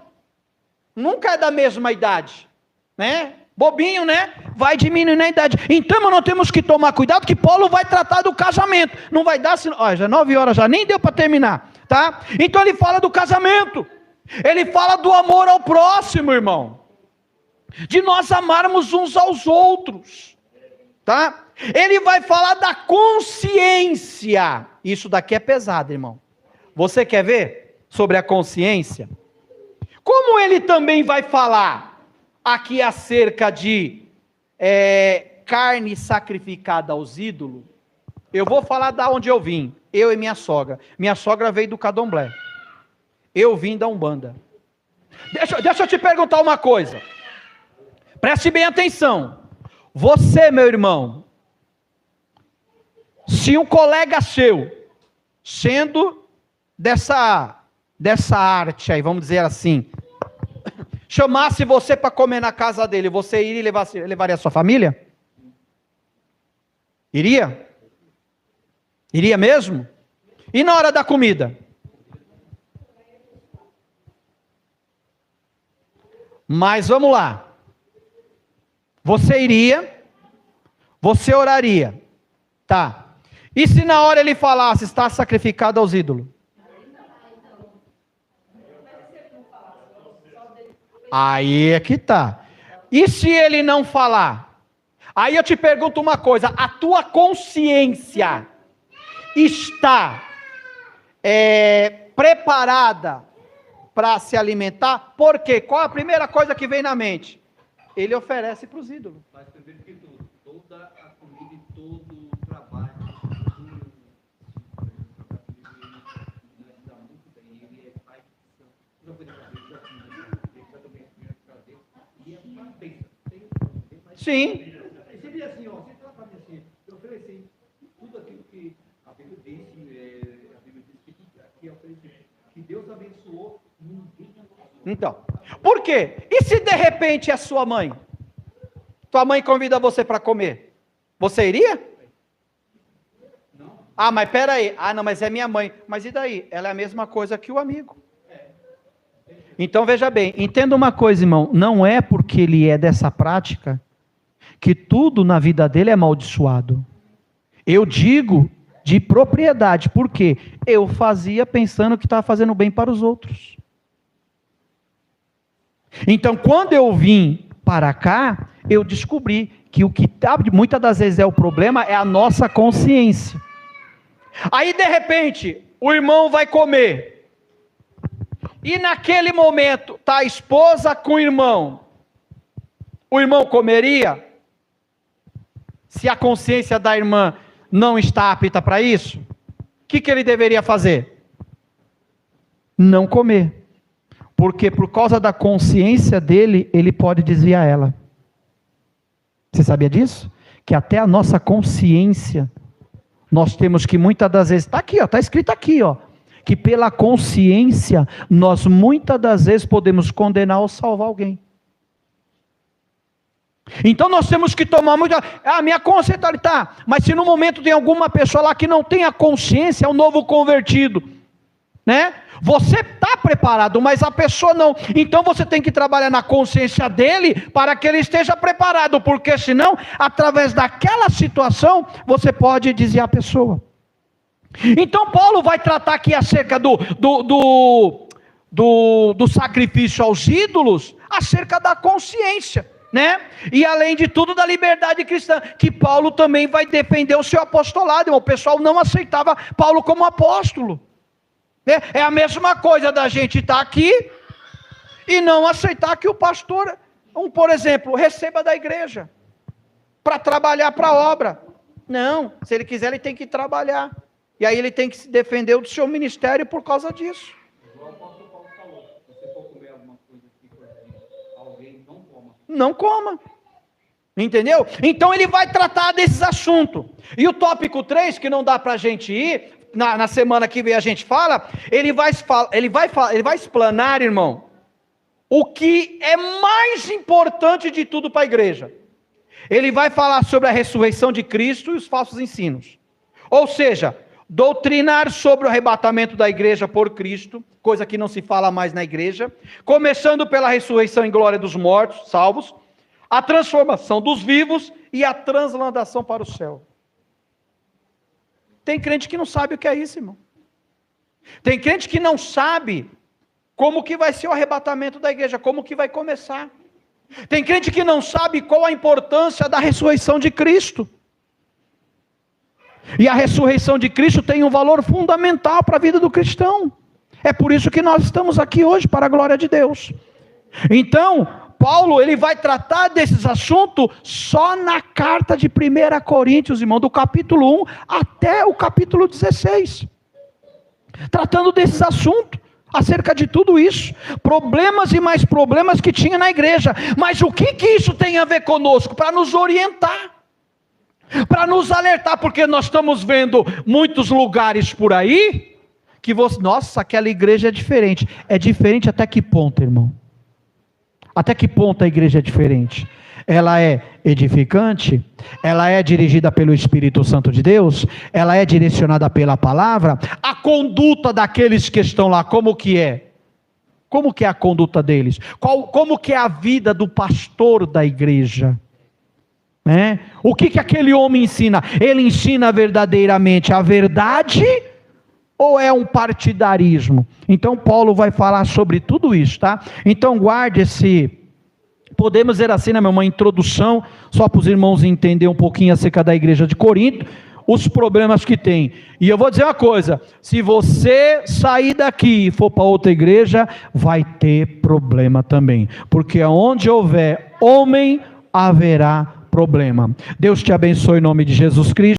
Nunca é da mesma idade. Né? Bobinho, né? Vai diminuindo a idade. Então, nós temos que tomar cuidado, que Paulo vai tratar do casamento. Não vai dar, ó, já 9 horas já, nem deu para terminar, tá? Então ele fala do casamento. Ele fala do amor ao próximo, irmão. De nós amarmos uns aos outros, tá? Ele vai falar da consciência. Isso daqui é pesado, irmão. Você quer ver sobre a consciência? Como ele também vai falar aqui acerca de carne sacrificada aos ídolos, eu vou falar da onde eu vim, eu e minha sogra. Minha sogra veio do Candomblé, eu vim da Umbanda. Deixa eu te perguntar uma coisa, preste bem atenção. Você, meu irmão, se um colega seu, sendo dessa arte aí, vamos dizer assim, chamasse você para comer na casa dele, você iria levaria a sua família? Iria? Iria mesmo? E na hora da comida? Mas vamos lá. Você iria? Você oraria? Tá. E se na hora ele falasse, está sacrificado aos ídolos? Aí é que tá. E se ele não falar? Aí eu te pergunto uma coisa, a tua consciência está preparada para se alimentar? Por quê? Qual a primeira coisa que vem na mente? Ele oferece para os ídolos. Mas primeiro que tudo, toda a comida e todo o trabalho, Sim. seria assim, ó, você fala para mim assim, eu ofereci tudo aquilo que a Bíblia diz, que eu ofereci, que Deus abençoou, ninguém. Então, Por quê? E se de repente é sua mãe? Tua mãe convida você para comer. Você iria? Ah, mas peraí. Ah, não, mas é minha mãe. Mas e daí? Ela é a mesma coisa que o amigo. Então veja bem, entenda uma coisa, irmão. Não é porque ele é dessa prática que tudo na vida dele é amaldiçoado. Eu digo de propriedade, porque eu fazia pensando que estava fazendo bem para os outros. Então, quando eu vim para cá, eu descobri que o que muitas das vezes é o problema é a nossa consciência. Aí, de repente, o irmão vai comer. E naquele momento, está a esposa com o irmão. O irmão comeria? Se a consciência da irmã não está apta para isso, o que ele deveria fazer? Não comer. Porque por causa da consciência dele, ele pode desviar ela. Você sabia disso? Que até a nossa consciência, nós temos que muitas das vezes, está aqui, está escrito aqui, que pela consciência, nós muitas das vezes podemos condenar ou salvar alguém. Então nós temos que tomar muito, minha consciência está, mas se no momento tem alguma pessoa lá que não tem a consciência, é um novo convertido, né? Você está preparado, mas a pessoa não. Então você tem que trabalhar na consciência dele para que ele esteja preparado, porque senão, através daquela situação, você pode desviar a pessoa. Então Paulo vai tratar aqui acerca do sacrifício aos ídolos, acerca da consciência, né? E além de tudo da liberdade cristã, que Paulo também vai defender o seu apostolado. O pessoal não aceitava Paulo como apóstolo. É a mesma coisa da gente estar aqui e não aceitar que o pastor, por exemplo, receba da igreja para trabalhar para a obra. Não, se ele quiser ele tem que trabalhar. E aí ele tem que se defender do seu ministério por causa disso. Igual o apóstolo Paulo falou, se você for comer alguma coisa que for de alguém, não coma. Não coma. Entendeu? Então ele vai tratar desses assuntos. E o tópico 3, que não dá para a gente ir, na semana que vem a gente fala, ele vai explanar, irmão, o que é mais importante de tudo para a igreja. Ele vai falar sobre a ressurreição de Cristo e os falsos ensinos. Ou seja, doutrinar sobre o arrebatamento da igreja por Cristo, coisa que não se fala mais na igreja, começando pela ressurreição em glória dos mortos, salvos, a transformação dos vivos e a transladação para o céu. Tem crente que não sabe o que é isso, irmão. Tem crente que não sabe como que vai ser o arrebatamento da igreja, como que vai começar. Tem crente que não sabe qual a importância da ressurreição de Cristo. E a ressurreição de Cristo tem um valor fundamental para a vida do cristão. É por isso que nós estamos aqui hoje, para a glória de Deus. Então, Paulo, ele vai tratar desses assuntos só na carta de 1 Coríntios, irmão, do capítulo 1 até o capítulo 16. Tratando desses assuntos, acerca de tudo isso. Problemas e mais problemas que tinha na igreja. Mas o que isso tem a ver conosco? Para nos orientar. Para nos alertar, porque nós estamos vendo muitos lugares por aí, que nossa, aquela igreja é diferente. É diferente até que ponto, irmão? Até que ponto a igreja é diferente? Ela é edificante? Ela é dirigida pelo Espírito Santo de Deus? Ela é direcionada pela palavra? A conduta daqueles que estão lá, como que é? Como que é a conduta deles? Como que é a vida do pastor da igreja? O que aquele homem ensina? Ele ensina verdadeiramente a verdade ou é um partidarismo? Então Paulo vai falar sobre tudo isso, tá? Então guarde podemos dizer assim, né, uma introdução, só para os irmãos entenderem um pouquinho acerca da igreja de Corinto, os problemas que tem. E eu vou dizer uma coisa, se você sair daqui e for para outra igreja, vai ter problema também, porque onde houver homem, haverá problema. Deus te abençoe em nome de Jesus Cristo.